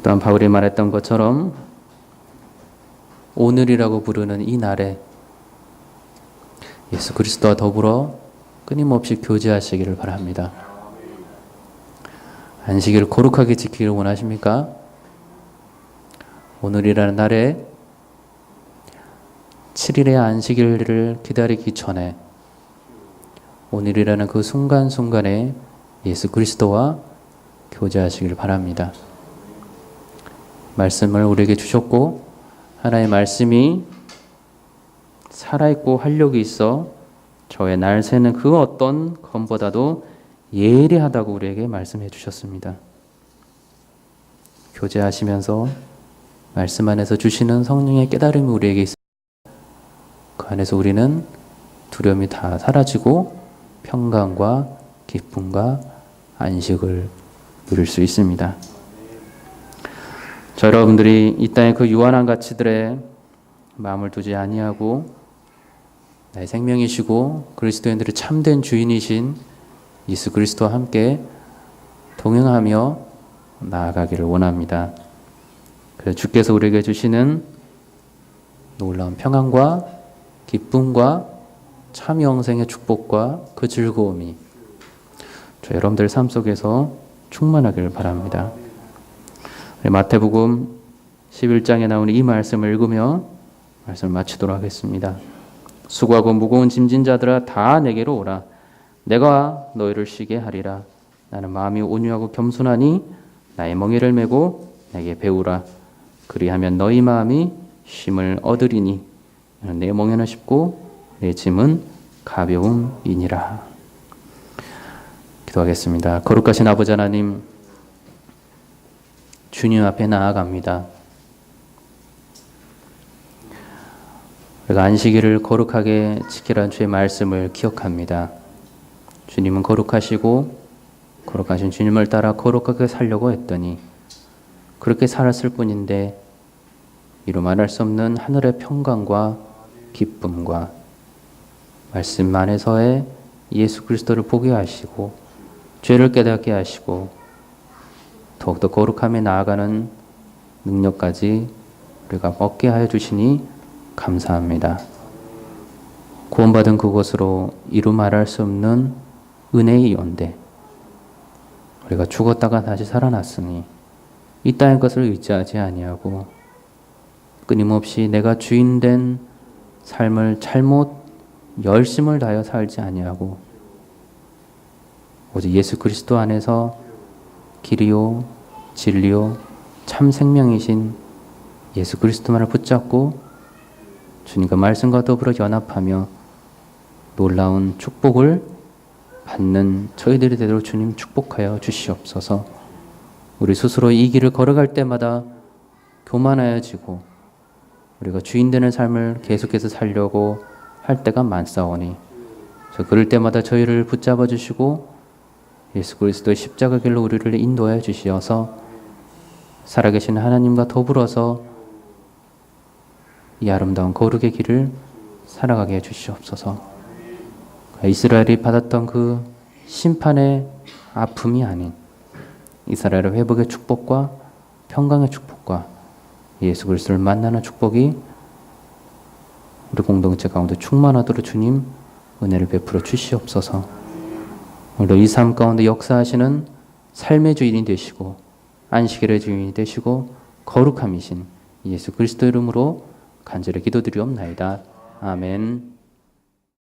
또한 바울이 말했던 것처럼 오늘이라고 부르는 이 날에 예수 그리스도와 더불어 끊임없이 교제하시기를 바랍니다. 안식일을 거룩하게 지키기를 원하십니까? 오늘이라는 날에 7일의 안식일을 기다리기 전에 오늘이라는 그 순간순간에 예수 그리스도와 교제하시기를 바랍니다. 말씀을 우리에게 주셨고, 하나님의 말씀이 살아있고 활력이 있어 저의 날 새는 그 어떤 검보다도 예리하다고 우리에게 말씀해 주셨습니다. 교제하시면서 말씀 안에서 주시는 성령의 깨달음이 우리에게 있습니다. 그 안에서 우리는 두려움이 다 사라지고 평강과 기쁨과 안식을 누릴 수 있습니다. 저 여러분들이 이 땅의 그 유한한 가치들에 마음을 두지 아니하고 나의 생명이시고 그리스도인들의 참된 주인이신 예수 그리스도와 함께 동행하며 나아가기를 원합니다. 그래서 주께서 우리에게 주시는 놀라운 평안과 기쁨과 참 영생의 축복과 그 즐거움이 저 여러분들 삶 속에서 충만하기를 바랍니다. 마태복음 11장에 나오는 이 말씀을 읽으며 말씀을 마치도록 하겠습니다. 수고하고 무거운 짐진 자들아 다 내게로 오라. 내가 너희를 쉬게 하리라. 나는 마음이 온유하고 겸손하니 나의 멍에를 메고 내게 배우라. 그리하면 너희 마음이 쉼을 얻으리니 내 멍에는 쉽고 내 짐은 가벼움이니라. 기도하겠습니다. 거룩하신 아버지 하나님, 주님 앞에 나아갑니다. 우리가 안식일을 거룩하게 지키라는 주의 말씀을 기억합니다. 주님은 거룩하시고 거룩하신 주님을 따라 거룩하게 살려고 했더니 그렇게 살았을 뿐인데 이루 말할 수 없는 하늘의 평강과 기쁨과 말씀 안에서의 예수 그리스도를 보게 하시고 죄를 깨닫게 하시고 더욱더 거룩함에 나아가는 능력까지 우리가 얻게 하여 주시니 감사합니다. 구원받은 그곳으로 이루 말할 수 없는 은혜의 연대, 우리가 죽었다가 다시 살아났으니 이 땅의 것을 의지하지 아니하고 끊임없이 내가 주인된 삶을 잘못 열심을 다하여 살지 아니하고 오직 예수 그리스도 안에서 길이요 진리요 참 생명이신 예수 그리스도만을 붙잡고 주님과 말씀과 더불어 연합하며 놀라운 축복을 받는 저희들이 되도록 주님 축복하여 주시옵소서. 우리 스스로 이 길을 걸어갈 때마다 교만하여지고 우리가 주인 되는 삶을 계속해서 살려고 할 때가 많사오니 그럴 때마다 저희를 붙잡아 주시고 예수 그리스도의 십자가 길로 우리를 인도하여 주시어서 살아계신 하나님과 더불어서 이 아름다운 거룩의 길을 살아가게 해주시옵소서. 이스라엘이 받았던 그 심판의 아픔이 아닌 이스라엘의 회복의 축복과 평강의 축복과 예수 그리스도를 만나는 축복이 우리 공동체 가운데 충만하도록 주님 은혜를 베풀어 주시옵소서. 오늘도 이 삶 가운데 역사하시는 삶의 주인이 되시고 안식일의 주인이 되시고 거룩함이신 예수 그리스도 이름으로 간절히 기도드리옵나이다. 아멘.